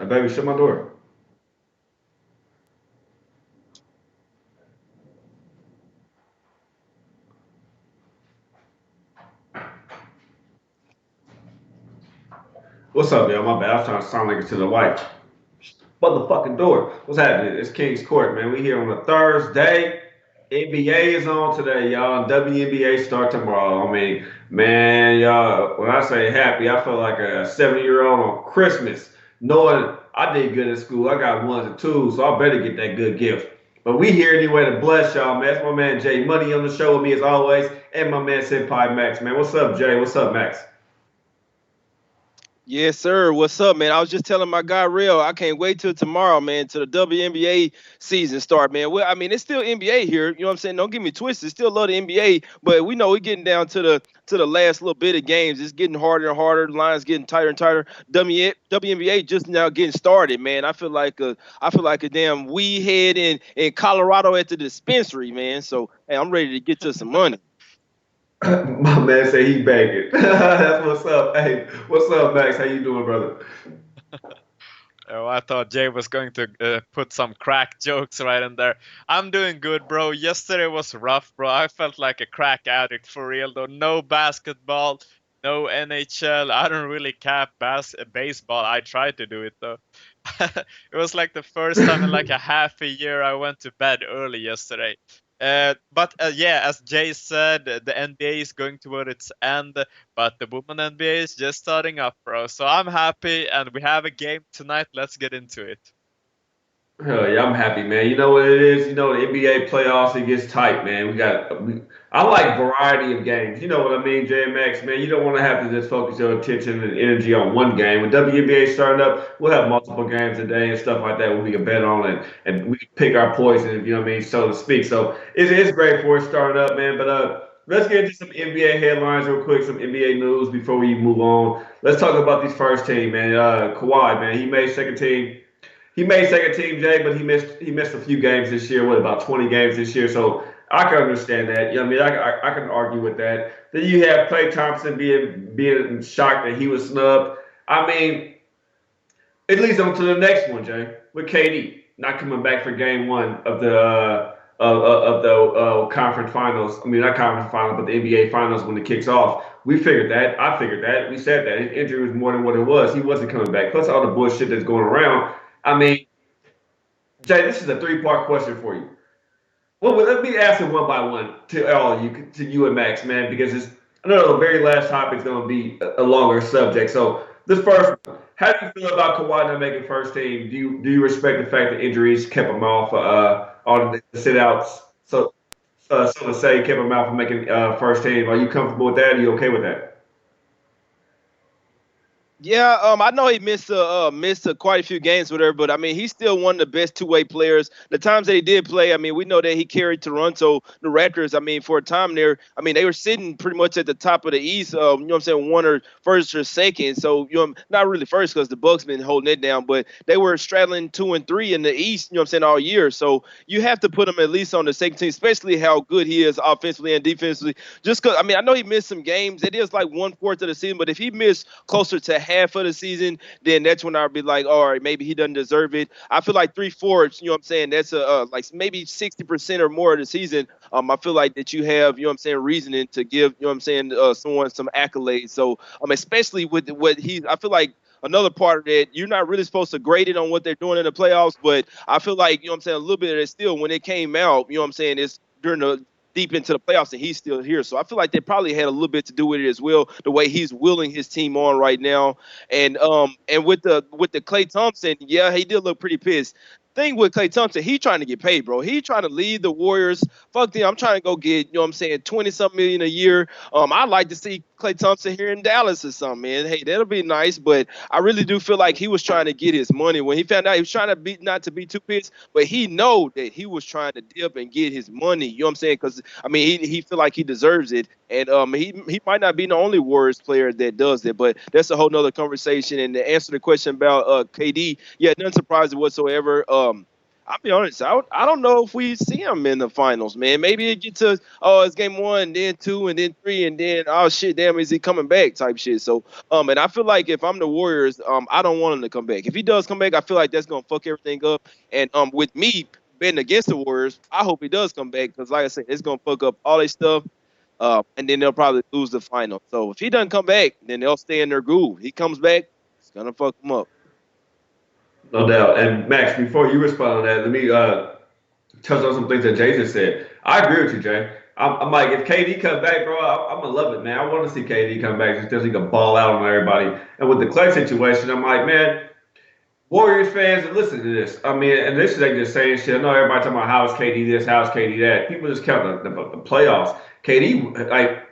Baby, shut my door. What's up, yo? My bad. I was trying to sound like it to the wife. Motherfucking door. What's happening? It's King's Court, man. We here on a Thursday. NBA is on today, y'all, and WNBA start tomorrow. I mean, man, y'all, when I say happy, I feel like a 70-year-old on Christmas, knowing I did good in school. I got ones and twos, so I better get that good gift. But we here anyway to bless y'all, man. That's my man Jay Money on the show with me as always, and my man Senpai Max, man. What's up, Jay? What's up, Max? Yes, sir. What's up, man? I was just telling my guy Real, I can't wait till tomorrow, man, till the WNBA season start, man. Well, I mean, it's still NBA here. You know what I'm saying? Don't get me twisted. Still love the NBA, but we know we're getting down to the last little bit of games. It's getting harder and harder. The lines getting tighter and tighter. WNBA just now getting started, man. I feel like a damn weed head in Colorado at the dispensary, man. So hey, I'm ready to get to some money. My man say he begging. That's what's up. Hey, what's up, Max? How you doing, brother? Oh, I thought Jay was going to put some crack jokes right in there. I'm doing good, bro. Yesterday was rough, bro. I felt like a crack addict for real, though. No basketball, no NHL. I don't really cap baseball. I tried to do it, though. It was like the first time in like a half a year I went to bed early yesterday. But yeah, as Jay said, the NBA is going toward its end, but the women NBA is just starting up, bro. So I'm happy, and we have a game tonight. Let's get into it. Hell yeah, I'm happy, man. You know what it is? You know, the NBA playoffs, it gets tight, man. I like variety of games. You know what I mean, JMX, man. You don't want to have to just focus your attention and energy on one game. When WNBA starting up, we'll have multiple games a day and stuff like that where we can bet on and we can pick our poison, you know what I mean, so to speak. So it's great for it starting up, man. But let's get into some NBA headlines real quick, some NBA news before we move on. Let's talk about these first team, man. Kawhi, man, he made second team, Jay, but he missed a few games this year. What about 20 games this year? So I can understand that. You know what I mean, I can argue with that. Then you have Klay Thompson being shocked that he was snubbed. I mean, it leads on to the next one, Jay, with KD not coming back for Game One of the conference finals. I mean, not conference finals, but the NBA finals when it kicks off. We figured that. I figured that. We said that his injury was more than what it was. He wasn't coming back. Plus all the bullshit that's going around. I mean, Jay, this is a three-part question for you. Well, let me ask it one by one to all of you, to you and Max, man, because I know the very last topic is going to be a longer subject. So this first one, how do you feel about Kawhi not making first team? Do you respect the fact that injuries kept him off all the sit outs? So to say, kept him out from making first team. Are you comfortable with that? Are you okay with that? Yeah, I know he missed quite a few games with her, but I mean he's still one of the best two-way players. The times that he did play, I mean we know that he carried Toronto, the Raptors. I mean for a time there, I mean they were sitting pretty much at the top of the East. You know what I'm saying, one or first or second. So you know not really first because the Bucks been holding it down, but they were straddling two and three in the East. You know what I'm saying all year. So you have to put him at least on the second team, especially how good he is offensively and defensively. Just because I mean I know he missed some games. It is like 1/4 of the season, but if he missed closer to half of the season, then that's when I'd be like, all right, maybe he doesn't deserve it. I feel like 3/4, you know what I'm saying? That's like maybe 60% or more of the season. I feel like that you have, you know what I'm saying, reasoning to give, you know what I'm saying, someone some accolades. So, especially with what I feel like another part of that, you're not really supposed to grade it on what they're doing in the playoffs, but I feel like, you know what I'm saying, a little bit of it still when it came out, you know what I'm saying, it's during the deep into the playoffs and he's still here. So I feel like they probably had a little bit to do with it as well, the way he's willing his team on right now. And with the Clay Thompson, yeah, he did look pretty pissed. Thing with Clay Thompson, he trying to get paid, bro. He trying to lead the Warriors. Fuck them. I'm trying to go get, you know what I'm saying, 20 something million a year. I'd like to see Clay Thompson here in Dallas or something, man. Hey, that'll be nice. But I really do feel like he was trying to get his money. When he found out he was trying to be not to be too pissed, but he know that he was trying to dip and get his money. You know what I'm saying? Because I mean, he feel like he deserves it, and he might not be the only Warriors player that does it, but that's a whole nother conversation. And to answer the question about KD, yeah, nothing surprising whatsoever. I'll be honest. I don't know if we see him in the finals, man. Maybe it get to it's game one, then two, and then three, and then oh shit, damn, is he coming back? Type shit. So and I feel like if I'm the Warriors, I don't want him to come back. If he does come back, I feel like that's gonna fuck everything up. And with me betting against the Warriors, I hope he does come back because, like I said, it's gonna fuck up all their stuff. And then they'll probably lose the final. So if he doesn't come back, then they'll stay in their groove. He comes back, it's gonna fuck them up. No doubt. And Max, before you respond to that, let me touch on some things that Jay just said. I agree with you, Jay. I'm like, if KD comes back, bro, I'm gonna love it, man. I want to see KD come back just because he can ball out on everybody. And with the Clay situation, I'm like, man, Warriors fans, listen to this. I mean, and this is like just saying shit. I know everybody talking about how is KD this, how is KD that. People just count the playoffs. KD like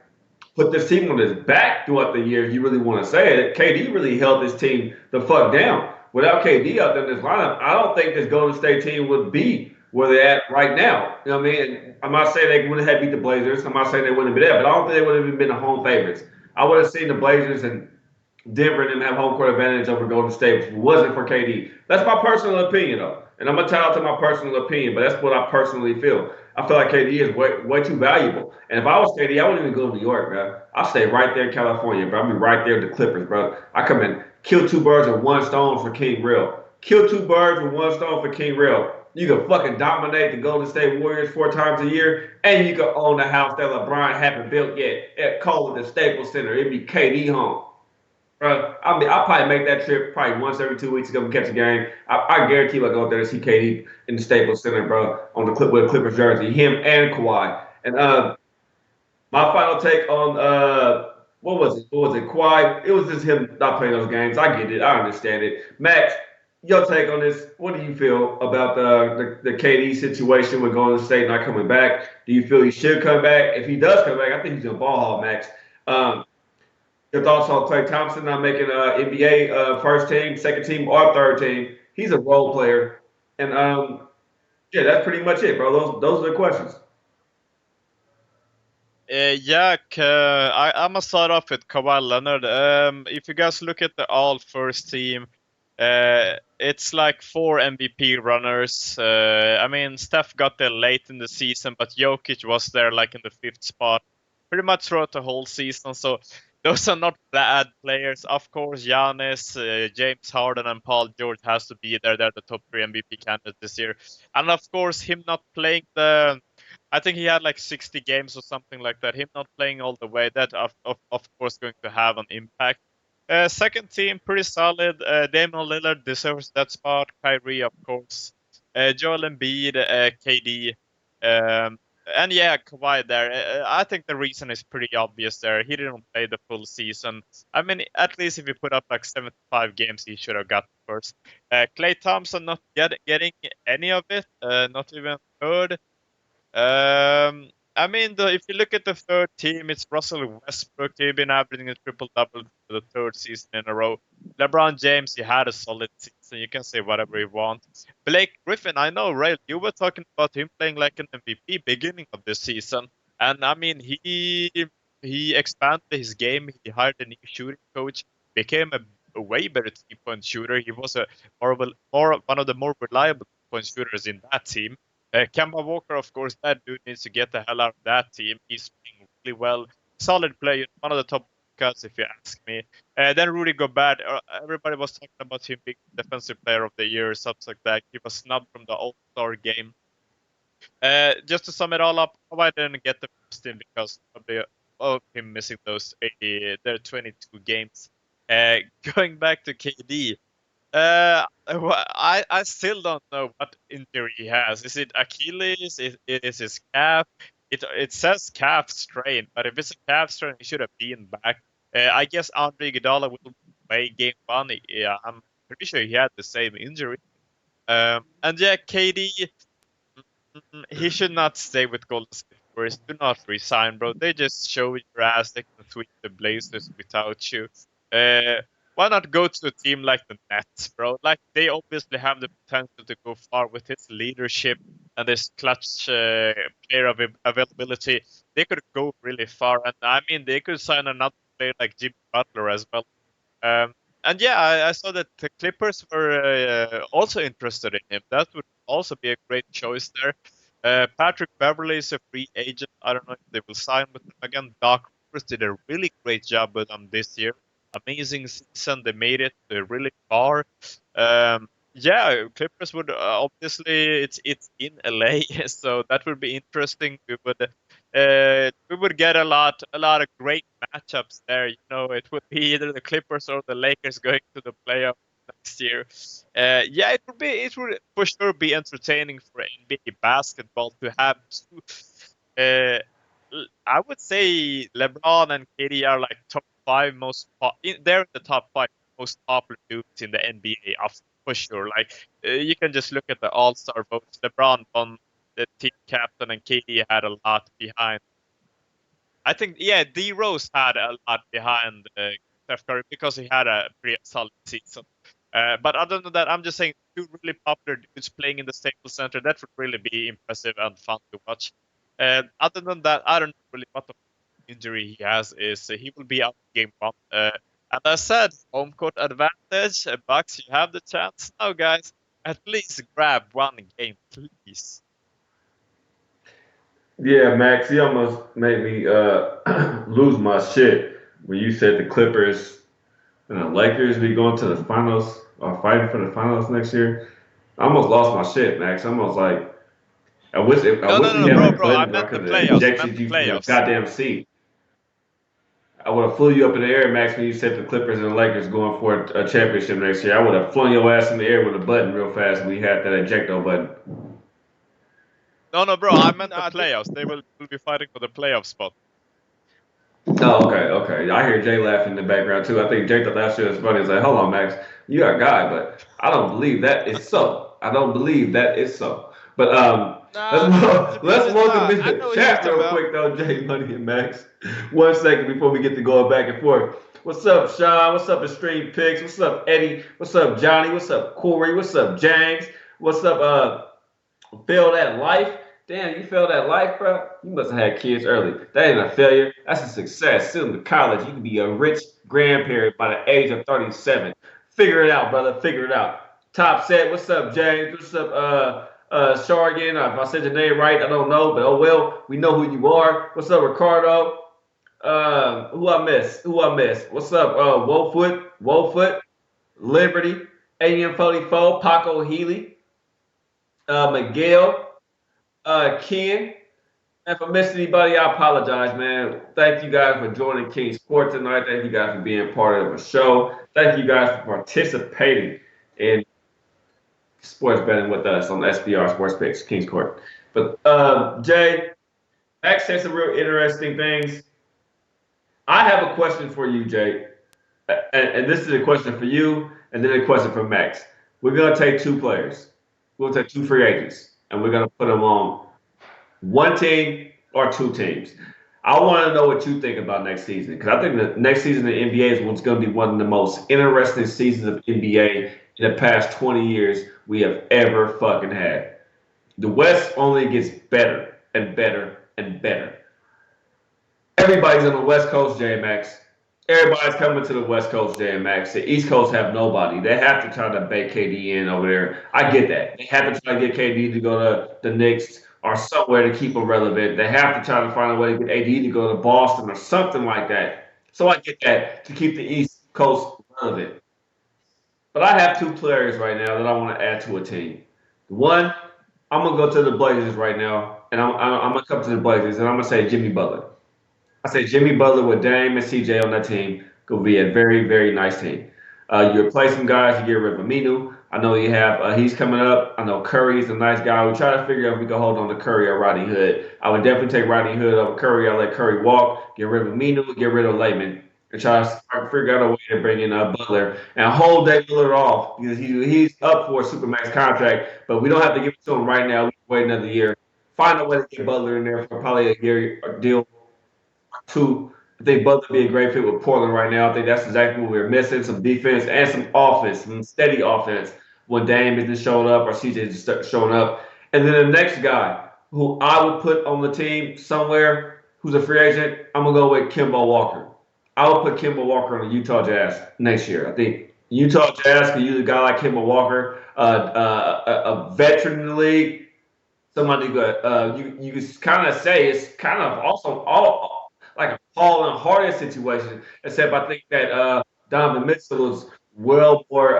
put this team on his back throughout the year. If you really want to say it, KD really held this team the fuck down. Without KD out there in this lineup, I don't think this Golden State team would be where they're at right now. You know what I mean? I'm not saying they wouldn't have beat the Blazers. I'm not saying they wouldn't have been there, but I don't think they would have even been the home favorites. I would have seen the Blazers and Denver and them have home court advantage over Golden State, if it wasn't for KD. That's my personal opinion, though. And I'm going to tell out to my personal opinion, but that's what I personally feel. I feel like KD is way too valuable. And if I was KD, I wouldn't even go to New York, bro. I'll stay right there in California, bro. I'll be right there with the Clippers, bro. I come in, kill two birds with one stone for King Real. Kill two birds with one stone for King Real. You can fucking dominate the Golden State Warriors 4 times a year, and you can own the house that LeBron haven't built yet. Call it the Staples Center. It'd be KD home. Bro, I'll probably make that trip probably once every 2 weeks to go catch a game. I guarantee you I'll go there to see KD in the Staples Center, bro, on the with a Clippers jersey. Him and Kawhi. And my final take on what was it? What was it? Kawhi. It was just him not playing those games. I get it. I understand it. Max, your take on this? What do you feel about the KD situation with Golden State not coming back? Do you feel he should come back? If he does come back, I think he's gonna ball hog, Max. Your thoughts on Klay Thompson not making NBA first team, second team, or third team? He's a role player, and yeah, that's pretty much it, bro. Those are the questions. I'm gonna start off with Kawhi Leonard. If you guys look at the all first team, it's like 4 MVP runners. I mean, Steph got there late in the season, but Jokic was there like in the 5th spot pretty much throughout the whole season. So those are not bad players. Of course, Giannis, James Harden, and Paul George has to be there. They're the top 3 MVP candidates this year. And of course, him not playing I think he had like 60 games or something like that. Him not playing all the way, that of course going to have an impact. Second team, pretty solid. Damian Lillard deserves that spot. Kyrie, of course. Joel Embiid, KD. And yeah, Kawhi there. I think the reason is pretty obvious there. He didn't play the full season. I mean, at least if he put up like 75 games, he should have got first. Klay Thompson not getting any of it, not even third. I mean, if you look at the third team, it's Russell Westbrook. He's been averaging a triple-double for the 3rd season in a row. LeBron James, he had a solid season. You can say whatever you want. Blake Griffin, I know, right? You were talking about him playing like an MVP beginning of this season. And I mean, he expanded his game. He hired a new shooting coach, became a way better 3-point shooter. He was one of the more reliable point shooters in that team. Kemba Walker, of course, that dude needs to get the hell out of that team. He's playing really well. Solid player, one of the top cuts, if you ask me. Then Rudy Gobert, everybody was talking about him being Defensive Player of the Year, something like that. He was snubbed from the All-Star game. Just to sum it all up, Kawhi didn't get the first team because of him missing those 22 games. Going back to KD, I still don't know what injury he has. Is it Achilles? Is his calf? It says calf strain, but if it's a calf strain, he should have been back. I guess Andre Iguodala will play game 1. Yeah, I'm pretty sure he had the same injury. And yeah, KD, he should not stay with Golden State Warriors. Do not resign, bro. They just show your ass. They can sweep the Blazers without you. Why not go to a team like the Nets, bro? Like, they obviously have the potential to go far with his leadership and his clutch player availability. They could go really far, and I mean, they could sign another player like Jimmy Butler as well. And yeah, I saw that the Clippers were also interested in him. That would also be a great choice there. Patrick Beverley is a free agent. I don't know if they will sign with him again. Doc Rivers did a really great job with them this year. Amazing season. They made it really far. Yeah, Clippers would obviously it's in LA, so that would be interesting. We would get a lot of great matchups there. You know, it would be either the Clippers or the Lakers going to the playoff next year. Yeah, it would for sure be entertaining for NBA basketball to have two. I would say LeBron and KD are like top five they're in the top five most popular dudes in the NBA for sure. Like you can just look at the All-Star votes. LeBron won the team captain, and KD had a lot behind. I think, yeah, D Rose had a lot behind Steph Curry because he had a pretty solid season. But other than that, I'm just saying two really popular dudes playing in the Staples Center. That would really be impressive and fun to watch. Other than that, I don't know really what the injury he has is. He will be out game one. And I said, home court advantage. Bucks, you have the chance now, guys. At least grab one game, please. Yeah, Max, you almost made me lose my shit when you said the Clippers and the Lakers be going to the finals or fighting for the finals next year. I almost lost my shit, Max. I almost like I wish we had No, a bro. I button where I meant the could have playoffs. I meant ejected the you from the playoffs. goddamn seat. I would have flew you up in the air, Max, when you said the Clippers and the Lakers going for a championship next year. I would have flung your ass in the air with a button real fast when we had that ejecto button. No, bro. I meant the Nah, playoffs. They will be fighting for the playoff spot. Oh, okay. I hear Jay laughing in the background too. I think Jay thought that shit was funny. It's like, hold on, Max, you are a guy, but I don't believe that is so. I don't believe that is so. But nah, to be let's honest, welcome nah. in I the know what he was chat talking real about. quick though, Jay Money and Max. 1 second before we get to going back and forth. What's up, Sean? What's up, Extreme Picks? What's up, Eddie? What's up, Johnny? What's up, Corey? What's up, James? What's up, Fail that life. Damn, you failed that life, bro. You must have had kids early. That ain't a failure. That's a success. Send them to college. You can be a rich grandparent by the age of 37. Figure it out, brother. Figure it out. Top set. What's up, James? What's up, Shargan? If I said your name right, I don't know, but oh well. We know who you are. What's up, Ricardo? Who I miss? What's up, Wofoot, Liberty, AM44, Paco Healy, Miguel, Ken. If I missed anybody, I apologize, man. Thank you guys for joining King Sports tonight. Thank you guys for being part of the show. Thank you guys for participating in sports betting with us on SBR Sports Picks, King's Court. But Jay, Max said some real interesting things. I have a question for you, Jay. And this is a question for you, and then a question for Max. We're going to take two players. We'll take two free agents, and we're going to put them on one team or two teams. I want to know what you think about next season because I think the next season in the NBA is what's going to be one of the most interesting seasons of NBA in the past 20 years we have ever fucking had. The West only gets better and better and better. Everybody's on the West Coast, J-Max. Everybody's coming to the West Coast, J-Max. The East Coast have nobody. They have to try to bake KD in over there. I get that. They have to try to get KD to go to the Knicks or somewhere to keep him relevant. They have to try to find a way to get AD to go to Boston or something like that. So I get that to keep the East Coast relevant. But I have two players right now that I want to add to a team. One, I'm gonna go to the Blazers right now, and I'm gonna come to the Blazers, and I'm gonna say Jimmy Butler. I say Jimmy Butler with Dame and CJ on that team could be a very, very nice team. You replace some guys, you get rid of Aminu. I know you have he's coming up. I know Curry's a nice guy. We try to figure out if we can hold on to Curry or Rodney Hood. I would definitely take Rodney Hood over Curry. I'll let Curry walk, get rid of Aminu, get rid of Layman, and try to figure out a way to bring in Butler and hold Dave Lillard off because he's up for a supermax contract, but we don't have to give it to him right now. We can wait another year. Find a way to get Butler in there for probably a year deal. Two, I think Butler would be a great fit with Portland right now. I think that's exactly what we're missing: some defense and some offense, some steady offense. When Dame isn't showing up or CJ is showing up, and then the next guy who I would put on the team somewhere, who's a free agent, I'm gonna go with Kemba Walker. I would put Kemba Walker on the Utah Jazz next year. I think Utah Jazz can use a guy like Kemba Walker, a veteran in the league, somebody good. You could kind of say it's kind of also all like a Paul and Harden situation, except I think that Donovan Mitchell is well more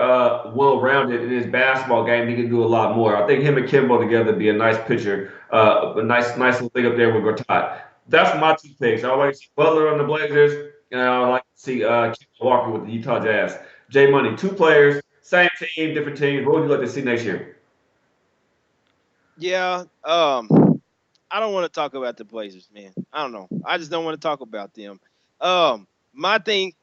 well rounded in his basketball game. He can do a lot more. I think him and Kimbo together would be a nice picture, a nice little thing up there with Gortat. That's my two picks. I like to see Butler on the Blazers, and I like to see Kemba Walker with the Utah Jazz. J Money, two players, same team, different teams. What would you like to see next year? Yeah. I don't want to talk about the Blazers, man. I don't know. I just don't want to talk about them. My thing,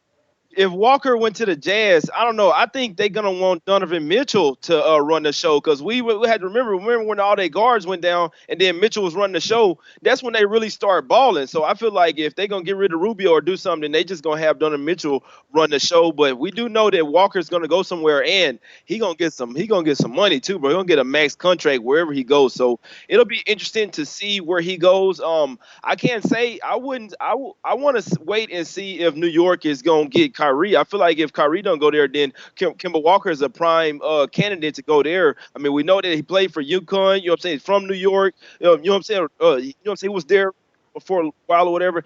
if Walker went to the Jazz, I don't know. I think they're gonna want Donovan Mitchell to run the show because we had to remember when all their guards went down and then Mitchell was running the show. That's when they really start balling. So I feel like if they're gonna get rid of Rubio or do something, they just gonna have Donovan Mitchell run the show. But we do know that Walker's gonna go somewhere and he gonna get some money too, bro. He's gonna get a max contract wherever he goes. So it'll be interesting to see where he goes. I can't say I wouldn't. I want to wait and see if New York is gonna get Kyrie. I feel like if Kyrie don't go there, then Kemba Walker is a prime candidate to go there. I mean, we know that he played for UConn. You know what I'm saying? He's from New York. You know what I'm saying? You know what I'm saying? He was there for a while or whatever.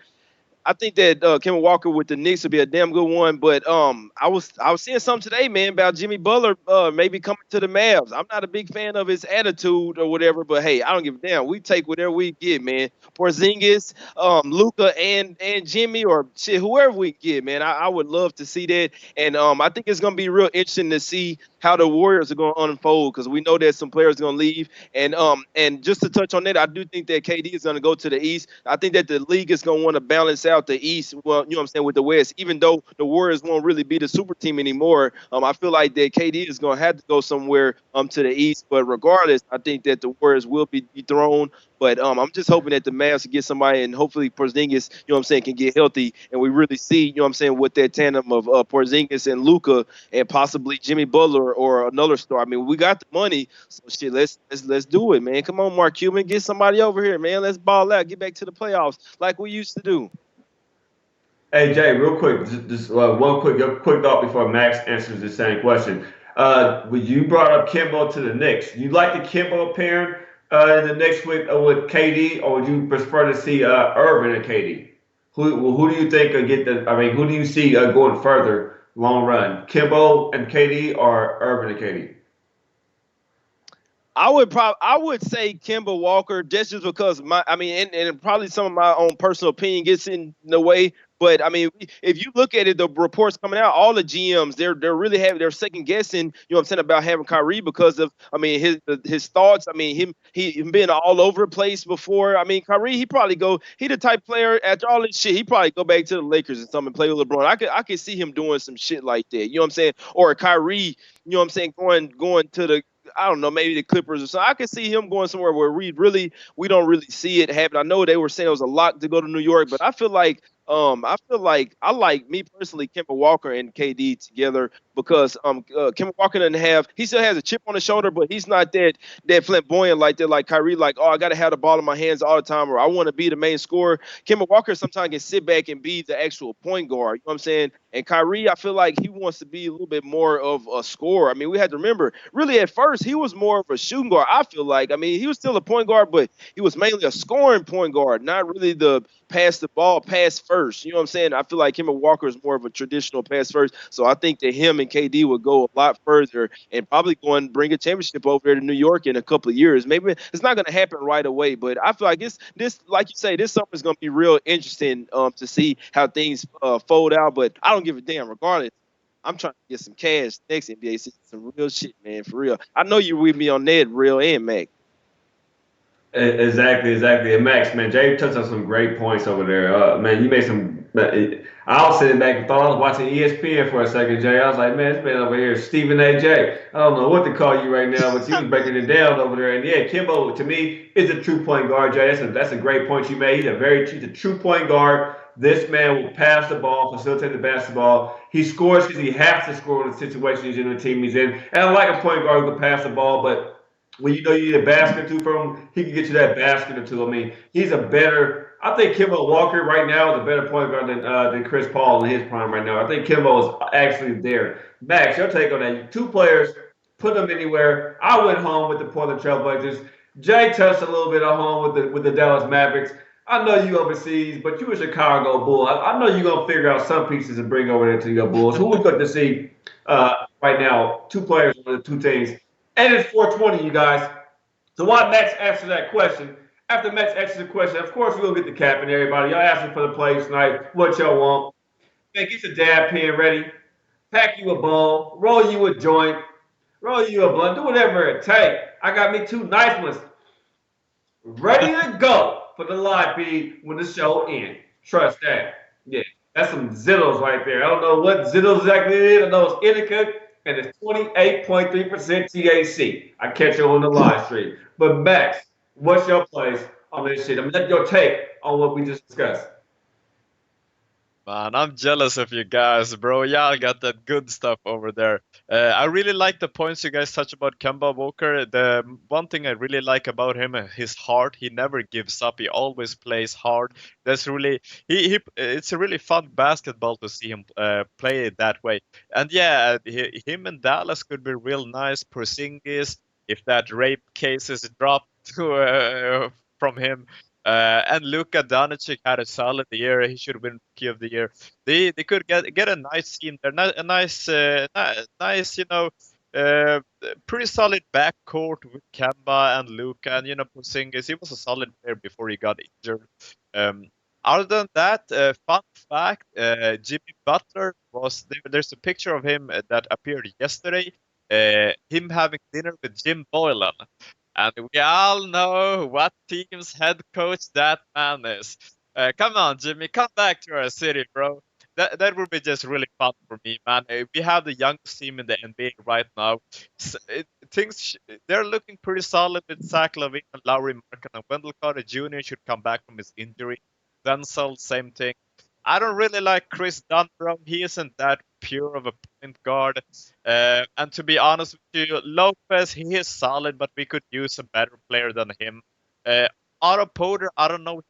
I think that Kemba Walker with the Knicks would be a damn good one. But I was seeing something today, man, about Jimmy Butler maybe coming to the Mavs. I'm not a big fan of his attitude or whatever, but hey, I don't give a damn. We take whatever we get, man. Porzingis, Luca, and Jimmy or shit, whoever we get, man. I would love to see that, and I think it's gonna be real interesting to see how the Warriors are gonna unfold because we know that some players are gonna leave, and just to touch on that, I do think that KD is gonna go to the East. I think that the league is gonna want to balance out the East, well, you know what I'm saying, with the West. Even though the Warriors won't really be the super team anymore, I feel like that KD is gonna have to go somewhere to the East. But regardless, I think that the Warriors will be dethroned. But I'm just hoping that the Mavs can get somebody, and hopefully Porzingis, you know what I'm saying, can get healthy, and we really see, you know what I'm saying, with that tandem of Porzingis and Luca, and possibly Jimmy Butler or another star. I mean, we got the money, so shit, let's do it, man. Come on, Mark Cuban, get somebody over here, man. Let's ball out, get back to the playoffs like we used to do. Hey Jay, real quick, just one quick thought before Max answers the same question. When you brought up Kimbo to the Knicks, you like the Kimbo pairing in the Knicks with KD, or would you prefer to see Irvin and KD? Who do you think could get the? I mean, who do you see going further long run? Kimbo and KD or Irvin and KD? I would say Kemba Walker just because and probably some of my own personal opinion gets in the way. But I mean, if you look at it, the reports coming out, all the GMs they're second guessing. You know what I'm saying about having Kyrie because of his thoughts. I mean him being all over the place before. I mean Kyrie he the type player after all this shit he probably go back to the Lakers or something and play with LeBron. I could see him doing some shit like that. You know what I'm saying? Or Kyrie, you know what I'm saying, going to the I don't know, maybe the Clippers or something. I can see him going somewhere where we don't really see it happen. I know they were saying it was a lot to go to New York, but I feel like I like me personally Kemba Walker and KD together because Kemba Walker he still has a chip on his shoulder, but he's not that flamboyant like that, like Kyrie, like, oh, I gotta have the ball in my hands all the time, or I want to be the main scorer. Kemba Walker sometimes can sit back and be the actual point guard. You know what I'm saying? And Kyrie, I feel like he wants to be a little bit more of a scorer. I mean, we had to remember, really at first he was more of a shooting guard. I feel like, I mean, he was still a point guard, but he was mainly a scoring point guard, not really the pass the ball, pass first. You know what I'm saying? I feel like him and Walker is more of a traditional pass first. So I think that him and KD would go a lot further and probably go and bring a championship over there to New York in a couple of years. Maybe it's not going to happen right away, but I feel like this like you say, this summer is going to be real interesting to see how things fold out. But I don't give a damn regardless. I'm trying to get some cash next NBA season, some real shit, man, for real. I know you with me on that, real and Mac. Exactly. And Max, man, Jay touched on some great points over there. Man, you made some. I was sitting back and thought I was watching ESPN for a second, Jay. I was like, man, this man over here, Stephen A. J. I don't know what to call you right now, but you was breaking it down over there. And yeah, Kimbo to me is a true point guard, Jay. That's a great point you made. He's a true point guard. This man will pass the ball, facilitate the basketball. He scores because he has to score in the situation he's in, the team he's in. And I like a point guard who can pass the ball, but when you know you need a basket or two from him, he can get you that basket or two. I mean, he's a better I think Kemba Walker right now is a better point guard than Chris Paul in his prime right now. I think Kemba is actually there. Max, your take on that? Two players, put them anywhere. I went home with the Portland Trailblazers. Jay touched a little bit at home with the Dallas Mavericks. I know you overseas, but you a Chicago Bull. I know you're gonna figure out some pieces and bring over there to your Bulls. Who we good to see right now? Two players on the two teams, and it's 420, you guys. So while Max answers that question, after Max answers the question, of course we're gonna get the cap and everybody. Y'all asking for the plays tonight. What y'all want? Man, get your dab pen ready. Pack you a ball. Roll you a joint. Roll you a blunt. Do whatever it takes. I got me two nice ones ready to go for the live feed when the show ends. Trust that. Yeah, that's some Zittles right there. I don't know what Zittles exactly is. I know it's indica and it's 28.3% THC. I catch you on the live stream. But Max, what's your place on this shit? I mean, your take on what we just discussed. Man, I'm jealous of you guys, bro. Y'all got that good stuff over there. I really like the points you guys touch about Kemba Walker. The one thing I really like about him, his heart. He never gives up. He always plays hard. That's really it's a really fun basketball to see him play it that way. And yeah, him and Dallas could be real nice. Porzingis, if that rape case is dropped from him. And Luka Doncic had a solid year. He should have been Rookie of the Year. They could get a nice team there, a nice nice pretty solid backcourt with Kemba and Luka and Porzingis. He was a solid player before he got injured. Other than that, fun fact: Jimmy Butler there's a picture of him that appeared yesterday. Him having dinner with Jim Boylan. And we all know what team's head coach that man is. Come on, Jimmy, come back to our city, bro. That would be just really fun for me, man. We have the youngest team in the NBA right now. They're looking pretty solid with Zach LaVine and Lowry Markin, and Wendell Carter Jr. should come back from his injury. Denzel, same thing. I don't really like Chris Dunn, bro. He isn't that pure of a point guard. And to be honest with you, Lopez, he is solid, but we could use a better player than him. Otto Porter, I don't know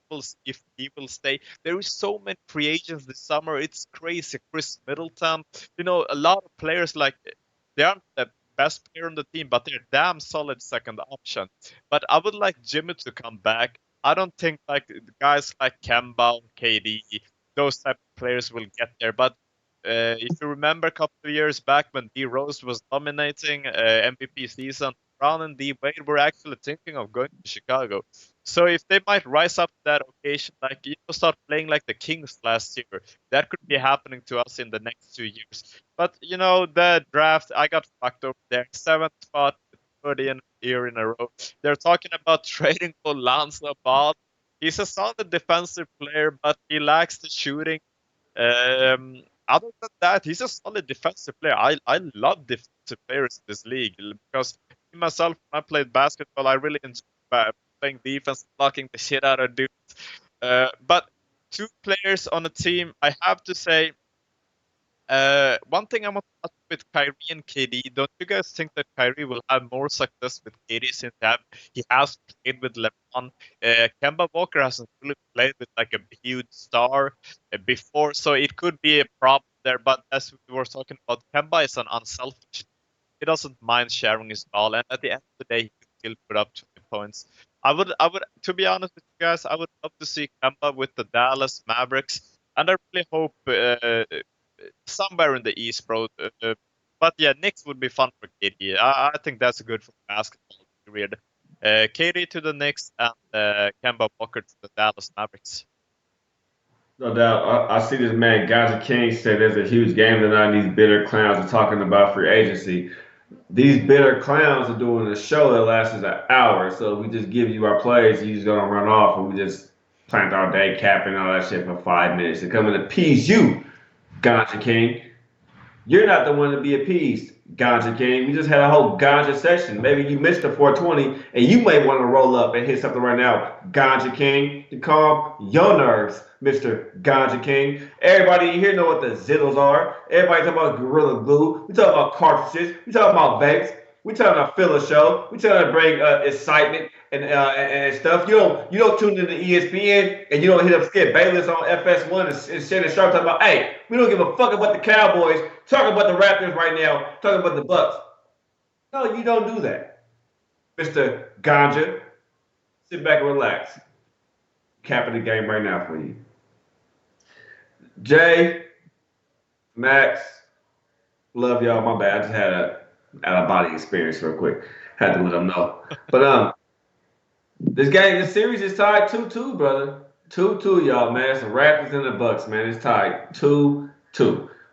if he will stay. There is so many free agents this summer. It's crazy. Chris Middleton, a lot of players they aren't the best player on the team, but they're damn solid second option. But I would like Jimmy to come back. I don't think guys like Kemba and KD, those type of players will get there. But if you remember a couple of years back when D Rose was dominating MVP season, Brown and D Wade were actually thinking of going to Chicago. So if they might rise up to that occasion, start playing like the Kings last year, that could be happening to us in the next 2 years. But the draft, I got fucked over there. 7th spot, 30th year in a row. They're talking about trading for Lonzo Ball. He's a solid defensive player, but he lacks the shooting. Other than that, he's a solid defensive player. I love defensive players in this league because myself, when I played basketball, I really enjoyed playing defense, blocking the shit out of dudes. But two players on a team, I have to say, one thing I want to touch with Kyrie and KD, don't you guys think that Kyrie will have more success with KD since he has played with LeBron? Kemba Walker hasn't really played with a huge star before, so it could be a problem there. But as we were talking about, Kemba is an unselfish. He doesn't mind sharing his ball, and at the end of the day, he can still put up 20 points. I would, to be honest with you guys, I would love to see Kemba with the Dallas Mavericks, and I really hope somewhere in the East, bro. But yeah, Knicks would be fun for KD. I think that's good for basketball period. KD to the Knicks and Kemba Walker to the Dallas Mavericks. No doubt. I see this man, Gaja King, say there's a huge game tonight. And these bitter clowns are talking about free agency. These bitter clowns are doing a show that lasts an hour. So we just give you our plays, you just gonna run off, and we just plant our day capping all that shit for 5 minutes to come and appease you, Ganja King. You're not the one to be appeased, Ganja King. We just had a whole Ganja session. Maybe you missed the 420, and you may want to roll up and hit something right now, Ganja King, to calm your nerves, Mr. Ganja King. Everybody in here know what the Zittles are. Everybody talking about Gorilla Glue. We talking about cartridges. We talking about vapes. We trying to fill a show. We trying to bring excitement and stuff. You don't tune into ESPN and you don't hit up Skip Bayless on FS1 and Shannon Sharp talking about, hey, we don't give a fuck about the Cowboys. Talking about the Raptors right now. Talking about the Bucks. No, you don't do that, Mr. Ganja. Sit back and relax. Capping the game right now for you. Jay, Max, love y'all. My bad. I just had a out of body experience real quick. Had to let them know. But this series is tied 2-2, brother. 2-2, y'all, man. It's the Raptors and the Bucks, man. It's tied 2-2.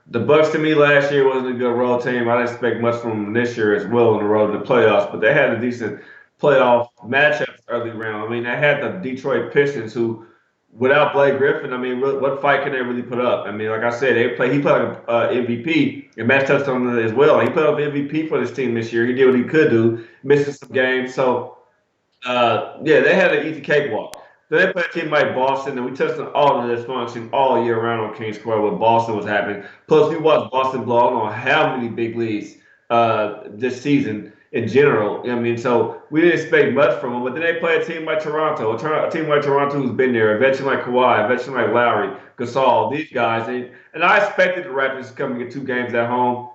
The Bucks to me last year wasn't a good road team. I didn't expect much from them this year as well on the road to the playoffs, but they had a decent playoff matchups early round. I mean, they had the Detroit Pistons who, without Blake Griffin, I mean, what fight can they really put up? I mean, like I said, he played like MVP, and Matt touched on it as well. He played up MVP for this team this year. He did what he could do, missing some games. So, yeah, they had an easy cakewalk. Then they played a team like Boston, and we touched on all of this function all year round on King Square what Boston was happening. Plus, we watched Boston blow out on how many big leads this season in general. I mean, so we didn't expect much from them. But then they play a team like Toronto, a team like Toronto who's been there, a veteran like Kawhi, a veteran like Lowry, Gasol, these guys. And I expected the Raptors to come and get 2 games at home.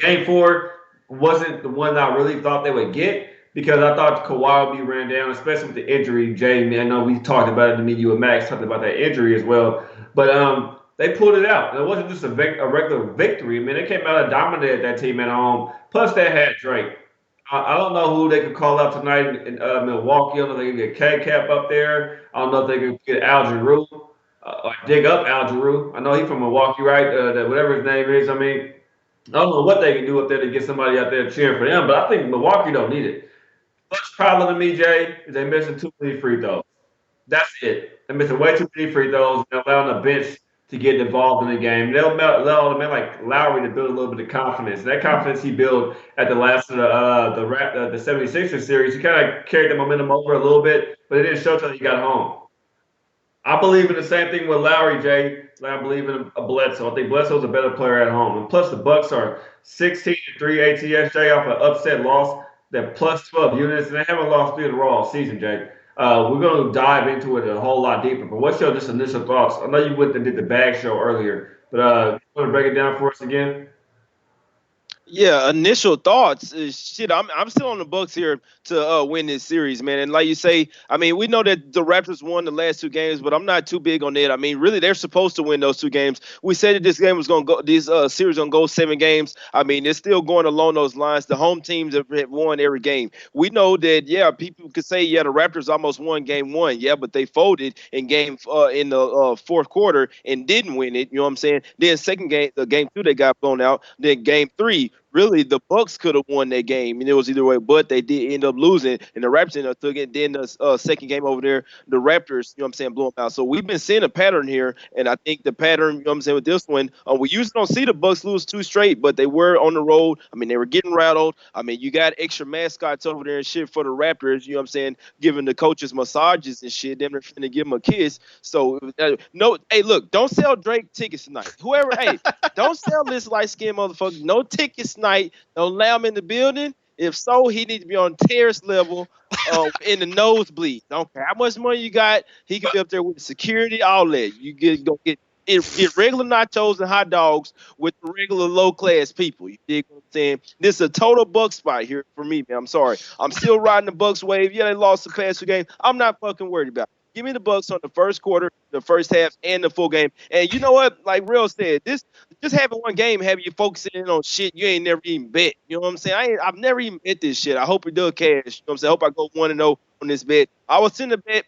Game 4 wasn't the one I really thought they would get because I thought Kawhi would be ran down, especially with the injury. Jay, I know we talked about it, me, you, and Max talked about that injury as well. But they pulled it out. And it wasn't just a regular victory. I mean, they came out and dominated that team at home. Plus, they had Drake. I don't know who they could call out tonight in Milwaukee. I don't know if they can get K-Cap up there. I don't know if they can get Al Giroux, or dig up Al Giroux. I know he's from Milwaukee, right? Whatever his name is. I mean, I don't know what they can do up there to get somebody out there cheering for them, but I think Milwaukee don't need it. What's the problem to me, Jay, is they missing too many free throws. That's it. They're missing way too many free throws. They're allowing the bench to get involved in the game. They'll allow a man like Lowry to build a little bit of confidence. That confidence he built at the last of the 76ers series, he kind of carried the momentum over a little bit, but it didn't show till he got home. I believe in the same thing with Lowry, Jay. Like I believe in a Bledsoe. I think Bledsoe's a better player at home. And plus, the Bucks are 16-3 ATS, Jay, off an upset loss. They're plus 12 units, and they haven't lost 3 in a row all season, Jay. We're going to dive into it a whole lot deeper. But what's your just initial thoughts? I know you went and did the bag show earlier, but you want to break it down for us again? Yeah, initial thoughts is shit. I'm still on the Bucks here to win this series, man. And like you say, I mean, we know that the Raptors won the last 2 games, but I'm not too big on that. I mean, really, they're supposed to win those 2 games. We said that this game was gonna go, this series gonna go 7 games. I mean, it's still going along those lines. The home teams have won every game. We know that, yeah, people could say, yeah, the Raptors almost won game 1, yeah, but they folded in in the fourth quarter and didn't win it. You know what I'm saying? Then second game, the game 2, they got blown out. Then game 3. Really, the Bucks could have won that game, and it was either way, but they did end up losing, and the Raptors ended up took it. Then the second game over there, the Raptors, you know what I'm saying, blew them out. So we've been seeing a pattern here, and I think the pattern, you know what I'm saying, with this one, we usually don't see the Bucks lose 2 straight, but they were on the road. I mean, they were getting rattled. I mean, you got extra mascots over there and shit for the Raptors, you know what I'm saying, giving the coaches massages and shit. Them, they're finna give them a kiss. So, no, hey, look, don't sell Drake tickets tonight. Whoever, hey, don't sell this light-skinned motherfucker no tickets tonight. Don't allow him in the building. If so, he needs to be on terrace level in the nosebleed. Don't care how much money you got. He can be up there with the security, all that. You go get regular nachos and hot dogs with the regular low-class people. You dig what I'm saying? This is a total Buck spot here for me, man. I'm sorry. I'm still riding the Bucks wave. Yeah, they lost the past 2 games. I'm not fucking worried about it. Give me the Bucks on the first quarter, the first half, and the full game. And you know what? Like Real said, this just having one game, having you focusing in on shit you ain't never even bet. You know what I'm saying? I've never even bet this shit. I hope it does cash. You know what I'm saying? I hope I go 1-0 on this bet. I was in the bet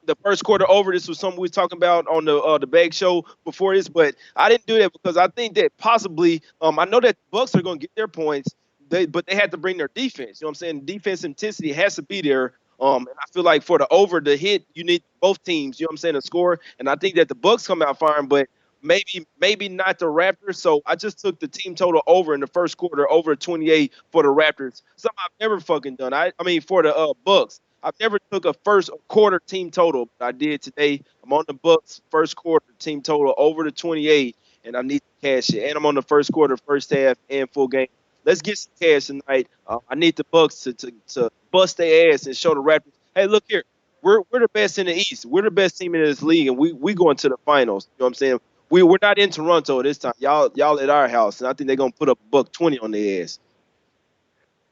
the first quarter over. This was something we was talking about on the bag show before this, but I didn't do that because I think that possibly I know that the Bucks are going to get their points, but they had to bring their defense. You know what I'm saying? Defense intensity has to be there. And I feel like for the over to hit, you need both teams, you know what I'm saying, to score. And I think that the Bucks come out firing, but maybe not the Raptors. So I just took the team total over in the first quarter, over 28 for the Raptors. Something I've never fucking done. I mean, for the Bucks. I've never took a first quarter team total, but I did today. I'm on the Bucks first quarter team total over the 28, and I need to cash it. And I'm on the first quarter, first half, and full game Let's get some cash tonight. I need the Bucks to bust their ass and show the Raptors, hey, look here, we're the best in the East. We're the best team in this league, and we going to the finals. You know what I'm saying? We're not in Toronto this time. Y'all at our house, and I think they're gonna put up $120 on their ass.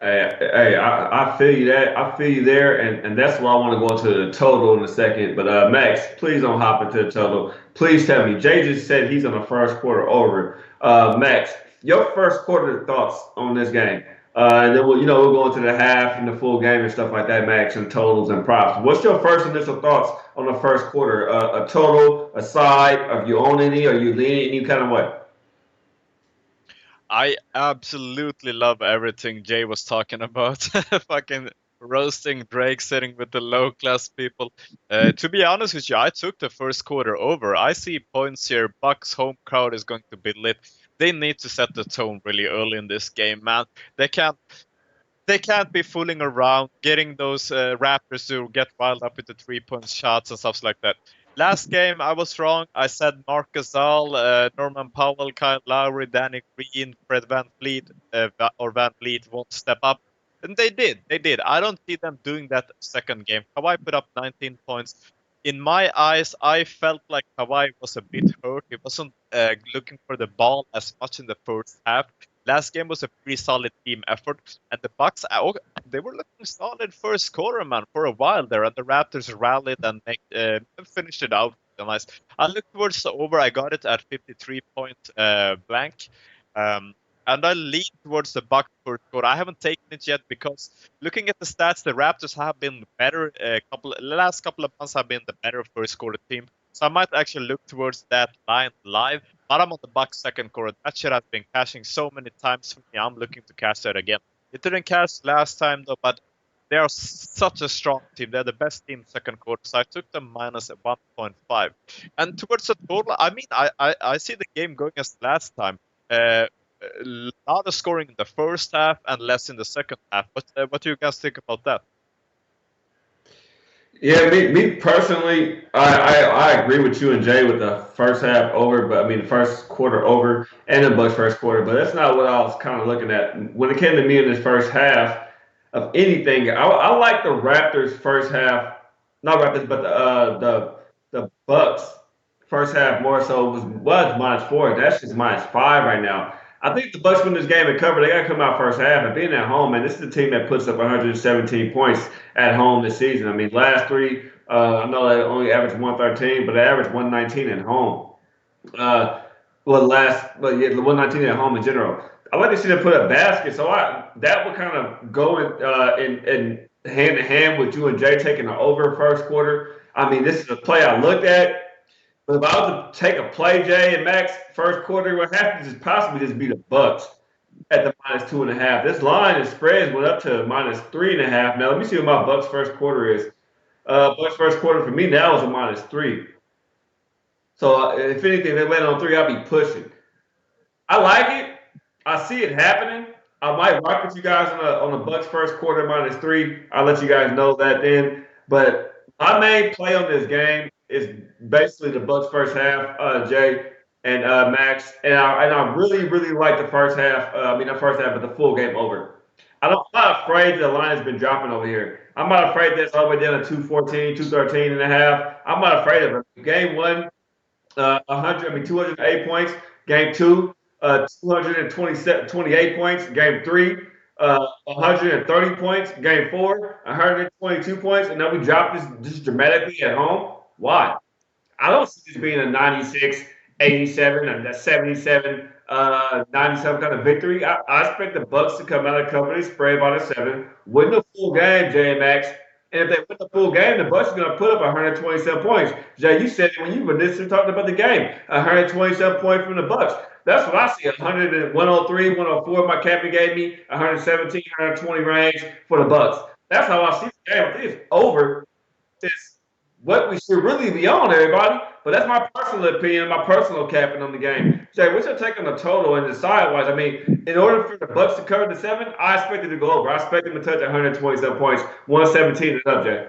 I feel you that I feel you there, and that's why I want to go into the total in a second. But Max, please don't hop into the total. Please tell me. Jay just said he's on the first quarter over. Max, your first quarter thoughts on this game, and then we'll go into the half and the full game and stuff like that, Max, and totals and props. What's your first initial thoughts on the first quarter? A total, a side, are you on any? Are you leaning any kind of way? I absolutely love everything Jay was talking about. Fucking roasting Drake, sitting with the low class people. To be honest with you, I took the first quarter over. I see points here. Bucks home crowd is going to be lit. They need to set the tone really early in this game, man. They can't they can't be fooling around, getting those Raptors to get wild up with the 3-point shots and stuff like that. Last game, I was wrong. I said Marc Gasol, Norman Powell, Kyle Lowry, Danny Green, Fred Van Fleet, or Van Fleet won't step up. And they did. They did. I don't see them doing that second game. Kawhi put up 19 points. In my eyes, I felt like Kawhi was a bit hurt. He wasn't looking for the ball as much in the first half. Last game was a pretty solid team effort, and the Bucks they were looking solid first quarter, man, for a while there, and the Raptors rallied and finished it out nice. I looked towards the over. I got it at 53 point blank, and I lean towards the Bucks first quarter. I haven't taken it yet because looking at the stats, the Raptors have been better. Last couple of months have been the better first quarter team. So I might actually look towards that line live. But I'm on the Bucks second quarter. That shit has been cashing so many times for me. I'm looking to cash that again. It didn't cash last time though, but they are such a strong team. They're the best team second quarter. So I took them minus 1.5. And towards the total, I mean, I see the game going as last time. A lot of scoring in the first half and less in the second half. What do you guys think about that? Yeah, me personally, I agree with you and Jay with the first half over, but I mean the first quarter over and the Bucks first quarter. But that's not what I was kind of looking at when it came to me in this first half of anything. I like the Raptors first half, not Raptors, but the Bucks first half more so was -4. That's just -5 right now. I think the Bucks win this game and cover. They got to come out first half and being at home. And this is the team that puts up 117 points at home this season. I mean, last three, I know they only averaged 113, but they averaged 119 at home. But yeah, 119 at home in general. I like to see them put up baskets, so that would kind of go in hand in hand with you and Jay taking the over first quarter. I mean, this is a play I looked at. But if I was to take a play, Jay and Max, first quarter, what happens is possibly just be the Bucks at the -2.5. This line and spreads went up to -3.5. Now let me see what my Bucks first quarter is. Bucks first quarter for me now is a -3. So if anything, they land on 3, I'll be pushing. I like it. I see it happening. I might rock with you guys on the Bucks first quarter -3. I'll let you guys know that then. But my main play on this game is basically the Bucks first half, Jay and Max, and I really like the first half. I mean, not first half, but the full game over. I'm not afraid the line has been dropping over here. I'm not afraid that's all the way down to 214, 213 and a half. I'm not afraid of it. Game one, 208 points. Game two, 228 points. Game three, 130 points. Game four, 122 points. And then we dropped this dramatically at home. Why? I don't see this being a 96, 87, and a 77, 97 kind of victory. I expect the Bucks to come out of company, spread by the 7, win the full game, Jay and Max. And if they win the full game, the Bucks are going to put up 127 points. Jay, you said it when you were listening, talking about the game. 127 points from the Bucks. That's what I see. 100, 103, 104. My captain gave me 117, 120 range for the Bucks. That's how I see the game. I think it's over. It's what we should really be on, everybody. But that's my personal opinion, my personal capping on the game. Jay, what's your take on the total and the side-wise? I mean, in order for the Bucks to cover the 7, I expect it to go over. I expect them to touch 127 points, 117 and up, Jay.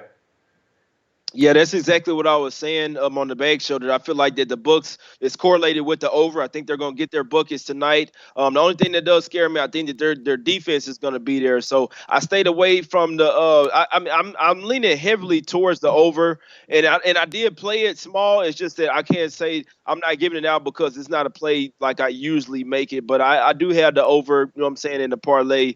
Yeah, that's exactly what I was saying on the Bag Show. That I feel like that the books is correlated with the over. I think they're going to get their buckets tonight. The only thing that does scare me, I think that their defense is going to be there. So I stayed away from the. I mean, I'm leaning heavily towards the over, and I did play it small. It's just that I can't say I'm not giving it out because it's not a play like I usually make it. But I do have the over. You know what I'm saying, in the parlay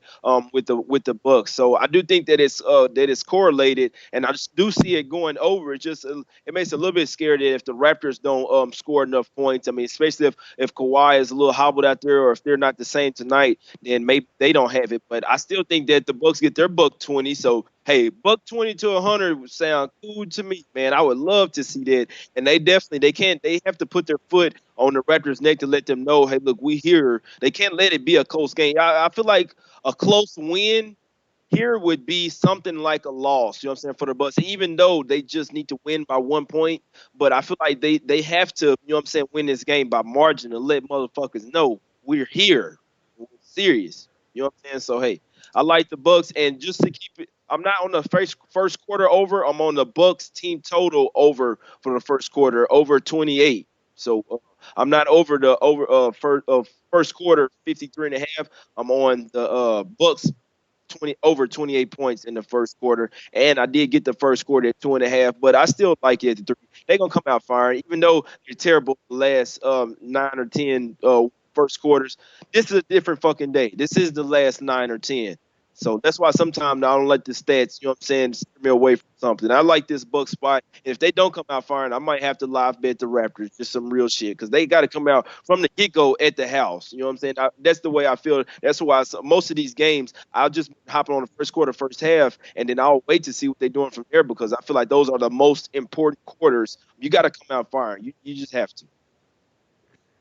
with the Bucks. So I do think that it's correlated, and I just do see it going over. It just it makes it a little bit scary that if the Raptors don't score enough points. I mean, especially if Kawhi is a little hobbled out there, or if they're not the same tonight, then maybe they don't have it. But I still think that the Bucks get their buck 20. So hey, buck 20 to 100 would sound cool to me, man. I would love to see that. And they have to put their foot on the Raptors' neck to let them know, hey, look, we here. They can't let it be a close game. I feel like a close win here would be something like a loss, you know what I'm saying, for the Bucks, even though they just need to win by 1 point. But I feel like they have to, you know what I'm saying, win this game by margin and let motherfuckers know we're here. We're serious. You know what I'm saying? So hey, I like the Bucks, and just to keep it, I'm not on the first quarter over. I'm on the Bucks team total over for the first quarter, over 28. So I'm not over the first quarter 53 and a half. I'm on the Bucks 28 points in the first quarter, and I did get the first quarter at 2.5, but I still like it at 3. They're gonna come out firing, even though they're terrible the last 9 or 10 first quarters. This is a different fucking day. This is the last 9 or 10. So that's why sometimes I don't let the stats, you know what I'm saying, steer me away from something. I like this Buck spot. And if they don't come out firing, I might have to live bet the Raptors, just some real shit, because they got to come out from the get go at the house. You know what I'm saying? That's the way I feel. That's why most of these games, I'll just hop on the first quarter, first half, and then I'll wait to see what they're doing from there, because I feel like those are the most important quarters. You got to come out firing. You just have to.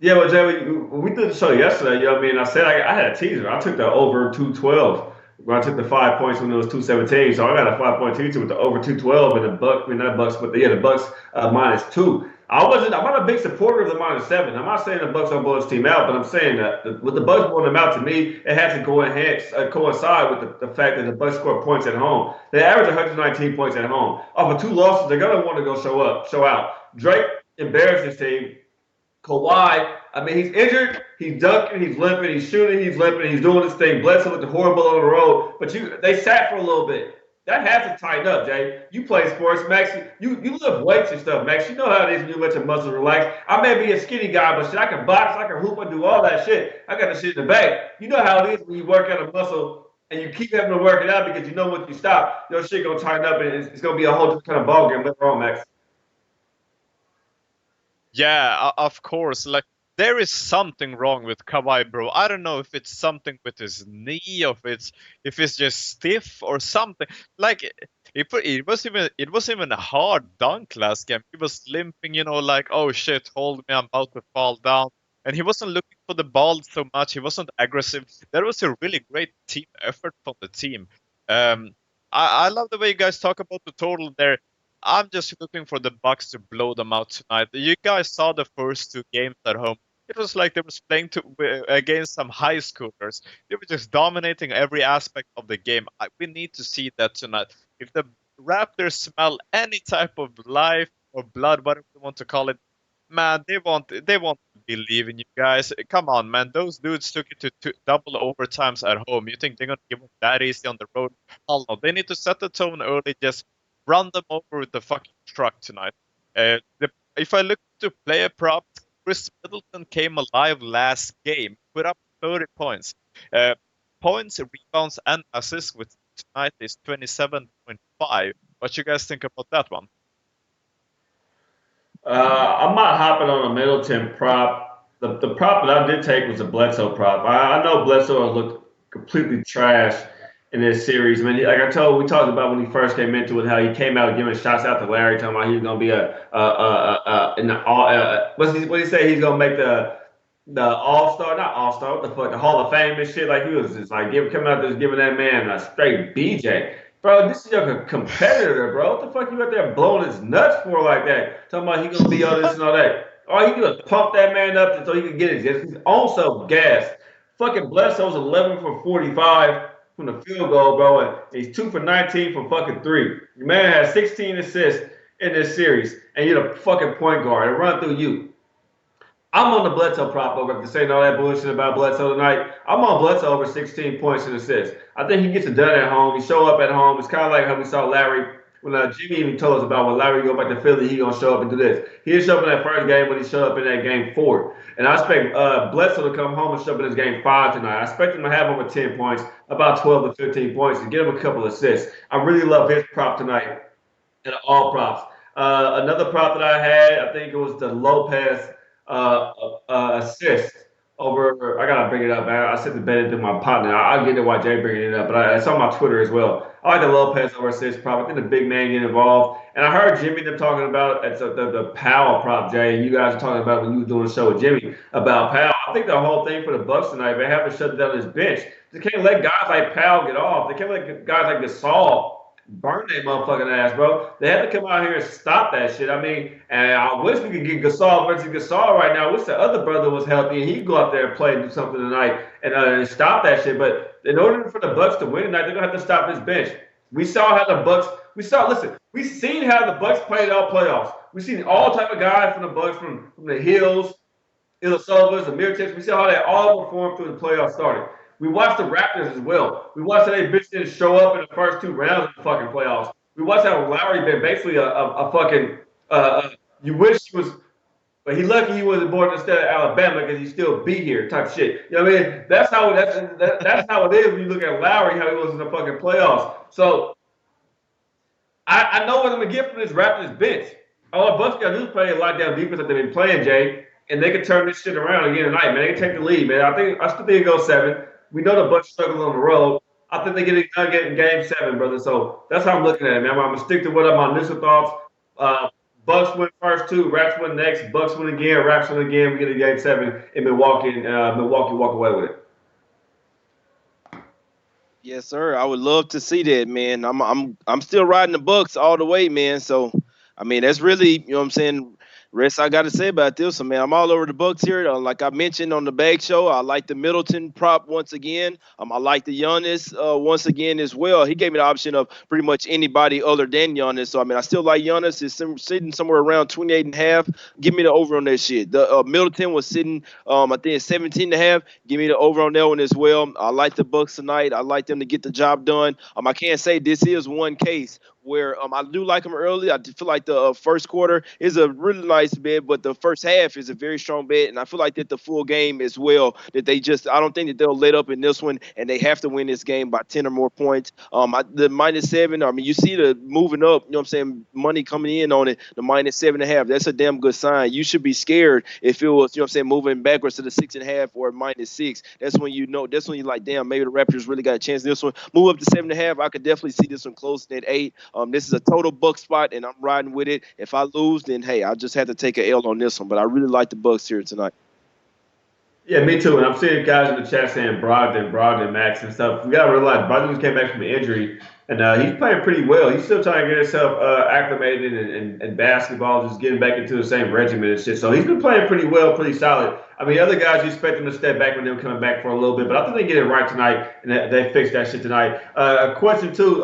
Yeah, but Jay, we did the show yesterday. You know what I mean? I said I had a teaser. I took the over 212. When I took the 5 points when it was 217, so I got a 5 point teaser with the over 212 and the Bucks. I mean, not Bucks, but the Bucks -2. I'm not a big supporter of the -7. I'm not saying the Bucks are blowing this team out, but I'm saying that with the Bucks blowing them out, to me, it has to coincide with the fact that the Bucks score points at home. They average 119 points at home. Off of 2 losses, they're gonna want to go show out. Drake embarrassed his team. Kawhi, I mean, he's injured, he's dunking, he's limping, he's shooting, he's limping, he's doing this thing. Bledsoe looked horrible on the road, but they sat for a little bit. That has to tighten up, Jay. You play sports, Max. You lift weights and stuff, Max. You know how it is when you let your muscles relax. I may be a skinny guy, but shit, I can box, I can hoop, I do all that shit. I got the shit in the bag. You know how it is when you work out a muscle and you keep having to work it out because you know once you stop, your shit gonna tighten up and it's gonna be a whole different kind of ball game later on, Max. Yeah, of course. Like there is something wrong with Kawhi, bro. I don't know if it's something with his knee, or if it's just stiff or something. Like it was even a hard dunk last game. He was limping, like, oh shit, hold me, I'm about to fall down. And he wasn't looking for the ball so much. He wasn't aggressive. That was a really great team effort from the team. I love the way you guys talk about the total there. I'm just looking for the Bucks to blow them out tonight. You guys saw the first 2 games at home. It was like they was playing against some high schoolers. They were just dominating every aspect of the game. We need to see that tonight. If the Raptors smell any type of life or blood, whatever you want to call it, man, they won't believe in you guys. Come on, man. Those dudes took it to double overtimes at home. You think they're gonna give them that easy on the road? Hell no. They need to set the tone early. Just run them over with the fucking truck tonight. If I look to player props, Chris Middleton came alive last game, put up 30 points. Points, rebounds, and assists with tonight is 27.5. What you guys think about that one? I'm not hopping on a Middleton prop. The prop that I did take was a Bledsoe prop. I know Bledsoe looked completely trash in this series. I mean, we talked about when he first came into it, how he came out giving shots out to Larry, talking about he was gonna be in the all. What did he say? He's gonna make the All Star, not All Star, what the fuck, the Hall of Fame and shit. Like he was just like coming out there giving that man a straight BJ. Bro, this is your competitor, bro. What the fuck you out there blowing his nuts for like that? Talking about he gonna be all this and all that. All he do is pump that man up so he can get his own self gas. Fucking Bledsoe's 11 for 45 from the field goal, bro, and he's 2 for 19 from fucking three. Your man has 16 assists in this series, and you're the fucking point guard and run through you. I'm on the Bledsoe prop over to saying all that bullshit about Bledsoe tonight. I'm on Bledsoe over 16 points and assists. I think he gets it done at home. He show up at home. It's kind of like how we saw Larry when Jimmy even told us about when Larry go back to Philly, he gonna show up and do this. He didn't show up in that first game, but he showed up in that game 4. And I expect Bledsoe to come home and show up in this game 5 tonight. I expect him to have over 10 points, about 12 to 15 points, and get him a couple assists. I really love his prop tonight and all props. Another prop that I had, I think it was the Lopez assist over. I gotta bring it up, man. I said the bet it to my partner. I'll get to why Jay bringing it up, but it's on my Twitter as well. I like the Lopez over assist prop. I think the big man get involved, and I heard Jimmy them talking about it's the Powell prop, Jay. And you guys are talking about when you were doing a show with Jimmy about Powell. I think the whole thing for the Bucks tonight, they have to shut down his bench. They can't let guys like Powell get off. They can't let guys like Gasol burn that motherfucking ass, bro. They have to come out here and stop that shit. I mean, and I wish we could get Gasol versus Gasol right now. I wish the other brother was healthy and he'd go out there and play and do something tonight and stop that shit. But in order for the Bucks to win tonight, they're gonna have to stop his bench. We saw how the Bucks. We've seen how the Bucks played all playoffs. We've seen all type of guys from the Bucks, from the Hills, Ilyasovas, the Miritich. We saw how they all performed through the playoffs started. We watched the Raptors as well. We watched how they bitch didn't show up in the first 2 rounds of the fucking playoffs. We watched how Lowry been basically a fucking you wish he was, but he lucky he wasn't born instead of Alabama because he still be here type shit. You know what I mean? That's how it is when you look at Lowry, how he was in the fucking playoffs. So I know what I'm gonna get from this Raptors bench. All the Bucks gotta do is play a lockdown defense that they've been playing, Jay, and they can turn this shit around again tonight, man. They can take the lead, man. I still think it goes 7. We know the Bucks struggle on the road. I think they get it in game 7, brother. So that's how I'm looking at it, man. I'm gonna stick to what are my initial thoughts. Bucks win first 2, Raps win next, Bucks win again, Raps win again. We get a game 7 in Milwaukee, and Milwaukee walk away with it. Yes, sir. I would love to see that, man. I'm still riding the Bucks all the way, man. So, I mean, that's really, you know what I'm saying, rest I got to say about this one, man. I'm all over the Bucks here. Like I mentioned on the Bag Show, I like the Middleton prop once again. I like the Giannis once again as well. He gave me the option of pretty much anybody other than Giannis. So, I mean, I still like Giannis. It's sitting somewhere around 28.5. Give me the over on that shit. The Middleton was sitting, I think it's 17.5. Give me the over on that one as well. I like the Bucks tonight. I like them to get the job done. I can't say this is one case where I do like them early. I feel like the first quarter is a really nice bet, but the first half is a very strong bet, and I feel like that the full game as well, that I don't think that they'll let up in this one, and they have to win this game by 10 or more points. The -7, I mean, you see the moving up, you know what I'm saying, money coming in on it, the -7.5, that's a damn good sign. You should be scared if it was, you know what I'm saying, moving backwards to the 6.5 or -6. That's when you're like, damn, maybe the Raptors really got a chance in this one. Move up to 7.5, I could definitely see this one closing at 8. This is a total Buck spot, and I'm riding with it. If I lose, then hey, I just had to take an L on this one. But I really like the Bucks here tonight. Yeah, me too. And I'm seeing guys in the chat saying Brogdon, Max, and stuff. We gotta realize Brogdon just came back from an injury, and he's playing pretty well. He's still trying to get himself acclimated and basketball, just getting back into the same regimen and shit. So he's been playing pretty well, pretty solid. I mean, other guys, you expect them to step back when they're coming back for a little bit, but I think they get it right tonight, and they fix that shit tonight. A question too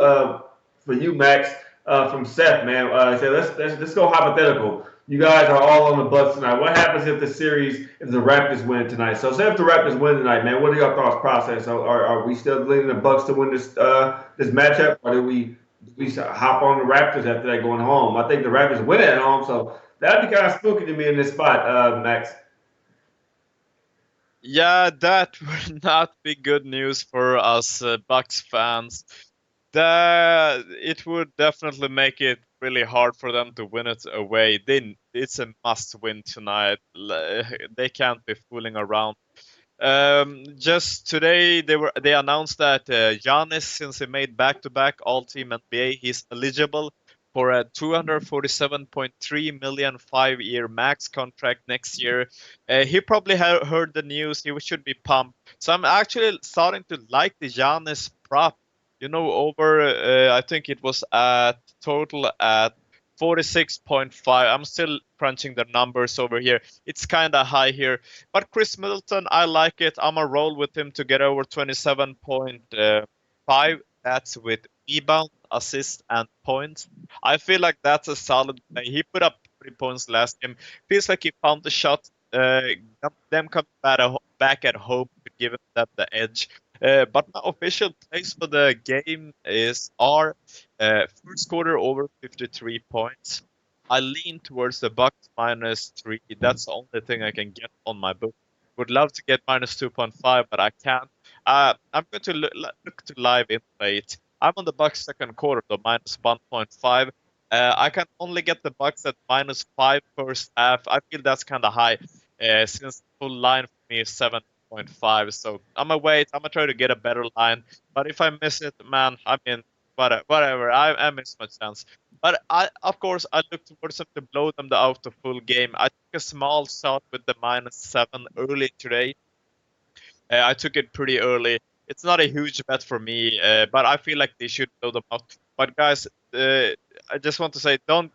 for you, Max. From Seth, man. He said, let's go hypothetical. You guys are all on the Bucks tonight. What happens if the Raptors win tonight? So say if the Raptors win tonight, man, what are your thoughts process? Are we still leading the Bucks to win this matchup, or do we hop on the Raptors after that going home? I think the Raptors win at home, so that'd be kind of spooky to me in this spot, Max. Yeah, that would not be good news for us Bucks fans. It would definitely make it really hard for them to win it away. It's a must-win tonight. They can't be fooling around. Just today, they announced that Giannis, since he made back-to-back All-Team NBA, he's eligible for a $247.3 million 5-year max contract next year. He probably heard the news. He should be pumped. So I'm actually starting to like the Giannis prop. You know, over, I think it was at total at 46.5. I'm still crunching the numbers over here. It's kind of high here. But Chris Middleton, I like it. I'm going to roll with him to get over 27.5. stats with rebound, assist, and points. I feel like that's a solid play. He put up 3 points last game. Feels like he found the shot. Them coming back at home could give them the edge. But my official plays for the game are first quarter over 53 points. I lean towards the Bucks -3. That's the only thing I can get on my book. Would love to get -2.5, but I can't. I'm going to look to live in play it. I'm on the Bucks second quarter, though -1.5. I can only get the Bucks at -5 first half. I feel that's kind of high, since the full line for me is 7.5. So I'm gonna wait. I'm gonna try to get a better line. But if I miss it, man, I mean, whatever. I miss my chance. But of course, I look towards them to blow them out the full game. I took a small shot with the -7 early today. I took it pretty early. It's not a huge bet for me, but I feel like they should blow them out. But guys, I just want to say, don't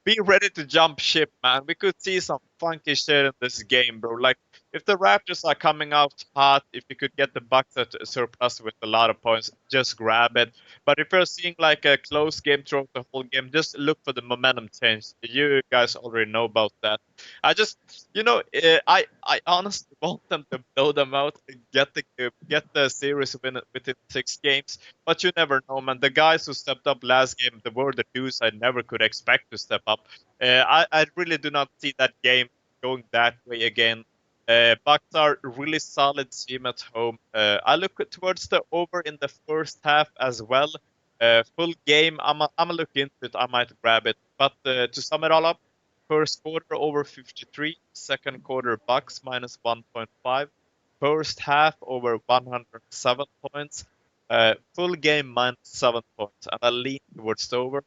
be ready to jump ship, man. We could see some funky shit in this game, bro. Like, if the Raptors are coming out hot, if you could get the Bucks at a surplus with a lot of points, just grab it. But if you're seeing like a close game throughout the whole game, just look for the momentum change. You guys already know about that. I just, I honestly want them to blow them out and get the series win within 6 games. But you never know, man. The guys who stepped up last game, they were the dudes I never could expect to step up. I really do not see that game going that way again. Bucks are a really solid team at home. I look towards the over in the first half as well. Full game, I'm look into it. I might grab it. But to sum it all up, first quarter over 53, second quarter Bucks -1.5, first half over 107 points, full game -7 points, and I lean towards the over.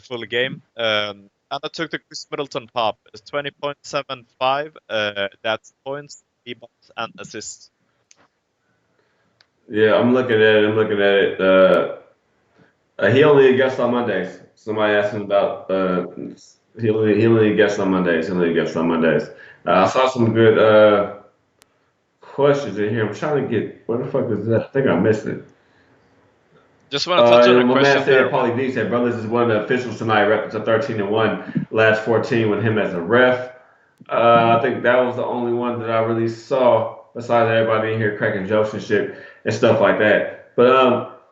Full game. And I took the Chris Middleton pop. It's 20.75. That's points, rebounds, and assists. Yeah, I'm looking at it. He only guessed on Mondays. Somebody asked him about he only guessed on Mondays. I saw some good questions in here. I'm trying to get where the fuck is that? I think I missed it. Just want to touch on a My man question said there. Paulie V said Brothers is one of the officials tonight. Raptors are 13-1, last 14 with him as a ref. I think that was the only one that I really saw. Besides everybody in here cracking jokes and shit and stuff like that. But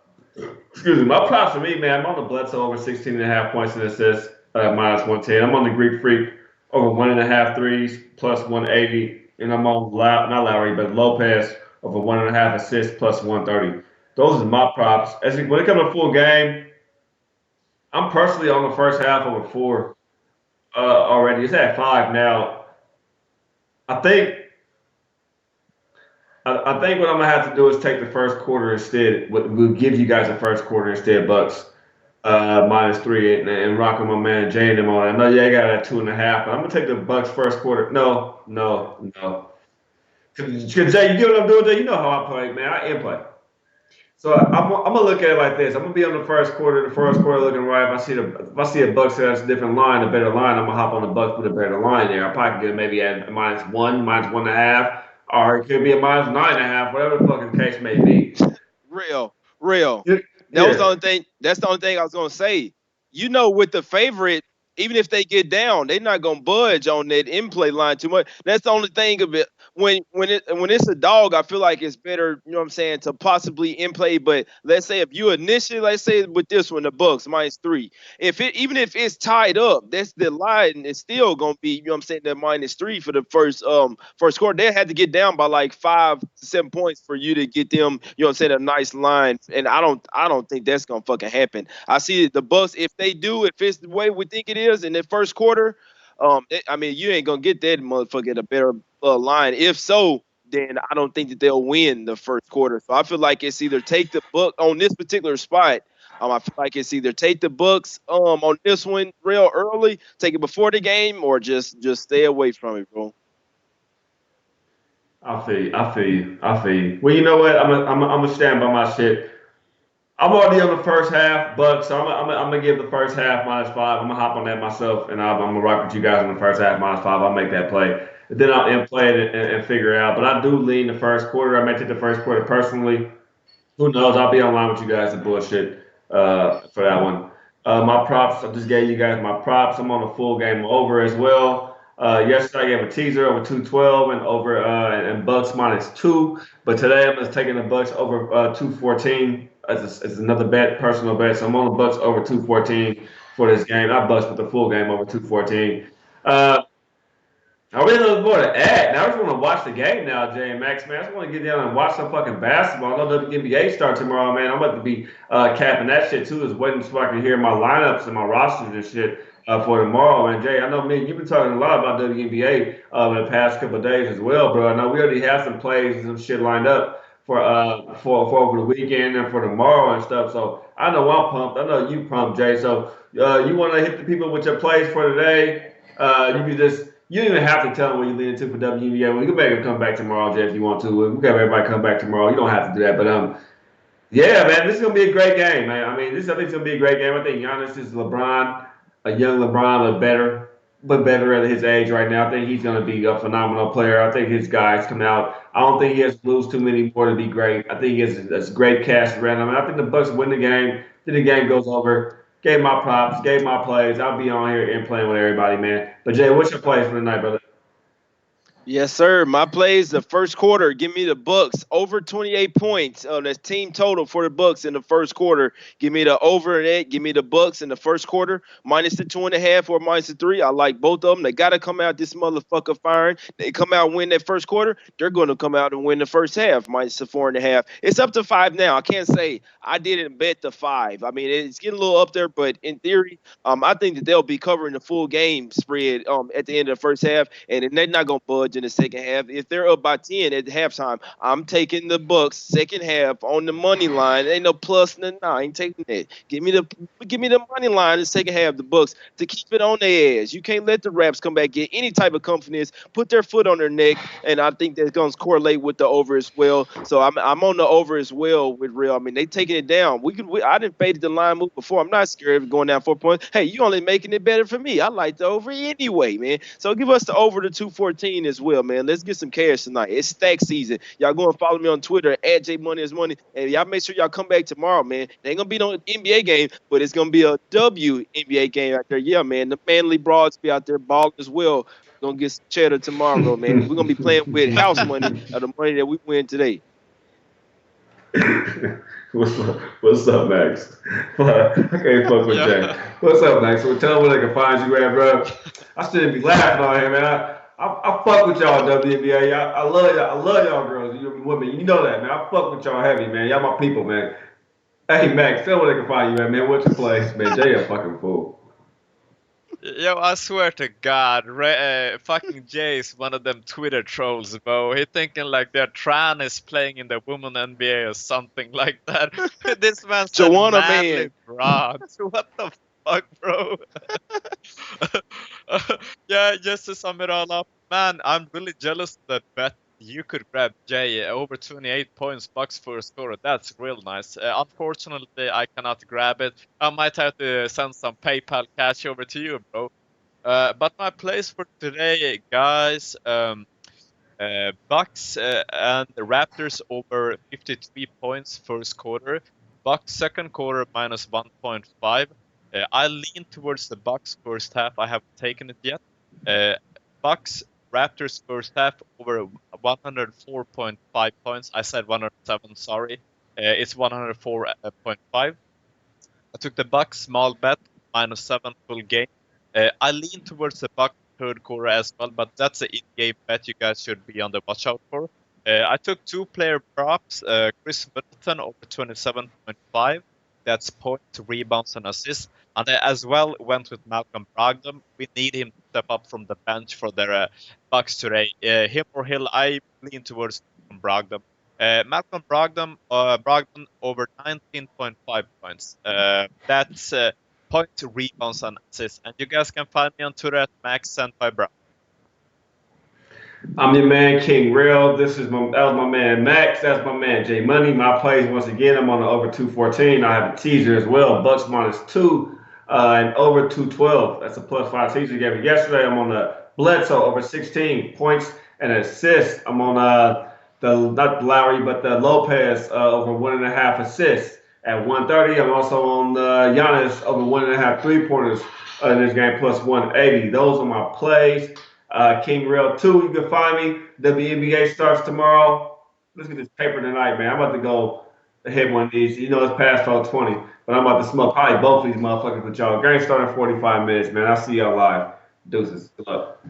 excuse me, my props for me, man. I'm on the Bledsoe over 16.5 points and assists, -110. I'm on the Greek Freak over 1.5 threes plus 180, and I'm on not Lowry, but Lopez over 1.5 assists plus 130. Those are my props. When it comes to full game, I'm personally on the first half over 4 already. It's at 5 now. I think what I'm gonna have to do is take the first quarter instead. We'll give you guys the first quarter instead. Bucks -3 and rocking my man Jay and them on. I know you got it at 2.5, but I'm gonna take the Bucks first quarter. No. Cause Jay, you get what I'm doing, Jay? You know how I play, man. I in play. So I'm gonna look at it like this. I'm gonna be on the first quarter. The first quarter looking right. If I see a Bucks that's a different line, a better line, I'm gonna hop on the Bucks with a better line there. I probably can get maybe at -1, -1.5, or it could be a -9.5, whatever the fucking case may be. Real. Yeah. That was the only thing. That's the only thing I was gonna say. With the favorite, even if they get down, they're not gonna budge on that in play line too much. That's the only thing of it. When it's a dog, I feel like it's better, you know what I'm saying, to possibly in play. But let's say if you initially, let's say with this one, the Bucks -3. Even if it's tied up, that's the line is still gonna be, you know what I'm saying, that -3 for the first quarter. They had to get down by like 5 to 7 points for you to get them, you know what I'm saying, a nice line. And I don't think that's gonna fucking happen. I see the Bucks, if it's the way we think it is in the first quarter, you ain't gonna get that motherfucker a better line. If so, then I don't think that they'll win the first quarter. So I feel like it's either take the Buck on this particular spot. I feel like it's either take the Bucks on this one real early, take it before the game, or just stay away from it, bro. I feel you. Well, you know what? I'm gonna stand by my shit. I'm already on the first half, Bucks. So I'm gonna give the first half -5. I'm gonna hop on that myself, and I'm gonna rock with you guys on the first half -5. I'll make that play. And then I'll in play it and figure it out. But I do lean the first quarter. I may take the first quarter personally. Who knows? I'll be online with you guys to bullshit for that one. My props, I just gave you guys my props. I'm on a full game over as well. Yesterday I gave a teaser over 212 and over and Bucks -2. But today I'm just taking the Bucks over 214 as another bet, personal bet. So I'm on the Bucks over 214 for this game. I Bucks with the full game over 214. Uh, I really looking forward to act. Now I just want to watch the game now, Jay and Max, man. I just want to get down and watch some fucking basketball. I know the NBA start tomorrow, man. I'm about to be capping that shit too, just waiting so I can hear my lineups and my rosters and shit for tomorrow, man. Jay, I know me, you've been talking a lot about WNBA in the past couple of days as well, bro. I know we already have some plays and some shit lined up for over the weekend and for tomorrow and stuff. So I know I'm pumped. I know you pumped, Jay. So you want to hit the people with your plays for today? You can just you don't even have to tell them what you lean into for WNBA. Well, you can make them come back tomorrow, Jay, if you want to. We got everybody come back tomorrow. You don't have to do that, but yeah, man, this is gonna be a great game, man. I mean, I think it's gonna be a great game. I think Giannis is LeBron, a young LeBron, but better at his age right now. I think he's gonna be a phenomenal player. I think his guys come out. I don't think he has to lose too many more to be great. I think he has a great cast around him. I think the Bucks win the game. Then the game goes over. Gave my props, gave my plays. I'll be on here and playing with everybody, man. But Jay, what's your plays for the night, brother? Yes, sir. My plays the first quarter. Give me the Bucks over 28 points. That's team total for the Bucks in the first quarter. Give me the over in it. Give me the Bucks in the first quarter minus the 2.5 or minus the 3. I like both of them. They got to come out this motherfucker firing. They come out and win that first quarter. They're going to come out and win the first half minus the 4.5. It's up to 5 now. I can't say I didn't bet the 5. I mean, it's getting a little up there, but in theory, I think that they'll be covering the full game spread at the end of the first half, and they're not going to budge in the second half. If they're up by 10 at halftime, I'm taking the Bucks second half on the money line. Ain't no plus no, I ain't taking that. Give me the money line in the second half, the Bucks, to keep it on their ass. You can't let the Raps come back, get any type of confidence, put their foot on their neck, and I think that's going to correlate with the over as well. So I'm on the over as well with Real. I mean, they taking it down. I didn't fade the line move before. I'm not scared of going down 4 points. Hey, you only making it better for me. I like the over anyway, man. So give us the over to 214 as well, man. Let's get some cash tonight. It's stack season. Y'all go and follow me on Twitter at JMoneyIsMoney. And y'all make sure y'all come back tomorrow, man. It ain't gonna be no NBA game, but it's gonna be a WNBA game out there. Yeah, man. The manly broads be out there balling as well. We're gonna get some cheddar tomorrow, man. We're gonna be playing with house money of the money that we win today. What's up, Max? I can't fuck with Jay. What's up, Max? Well, tell them where they can find you at, bro. I shouldn't be laughing on here, man. I fuck with y'all, WNBA. I love y'all. I love y'all girls. You women. You know that, man. I fuck with y'all heavy, man. Y'all my people, man. Hey, Max, tell them where they can find you at, man. What's your place, man? Jay a fucking fool. Yo, I swear to God, fucking Jay is one of them Twitter trolls, bro. He thinking like they're Tran playing in the women NBA or something like that. This man's Joanna manly man. broad. What the fuck, bro? Yeah, just to sum it all up, man, I'm really jealous that bet you could grab Jay over 28 points Bucks for a score. That's real nice. Unfortunately, I cannot grab it. I might have to send some PayPal cash over to you, bro. But my plays for today, guys, Bucks and the Raptors over 53 points first quarter. Bucks second quarter minus 1.5. I lean towards the Bucks first half. I haven't taken it yet. Bucks Raptors first half over 104.5 points. I said 107, sorry. It's 104.5. I took the Bucks small bet, -7 full game. I lean towards the Bucks third quarter as well, but that's an in-game bet you guys should be on the watch out for. I took 2-player props, Chris Middleton over 27.5. That's points, rebounds, and assists. And I as well went with Malcolm Brogdon. We need him to step up from the bench for their Bucks today. Him or Hill, I lean towards Brogdon. Malcolm Brogdon over 19.5 points. That's points, rebounds, and assists. And you guys can find me on Twitter at MaxSentByBrown. I'm your man, King Real. That was my man Max. That's my man J Money. My plays once again. I'm on the over 214. I have a teaser as well. Bucks -2 and over 212. That's a +5 teaser. Gave it yesterday. I'm on the Bledsoe over 16 points and assists. I'm on not Lowry, but the Lopez over 1.5 assists at 130. I'm also on Giannis over 1.5 3-pointers in this game plus 180. Those are my plays. King Rail 2, you can find me. WNBA starts tomorrow. Let's get this paper tonight, man. I'm about to go hit one of these. You know, it's past 12:20, but I'm about to smoke probably both of these motherfuckers with y'all. Game starting in 45 minutes, man. I'll see y'all live. Deuces. Good luck.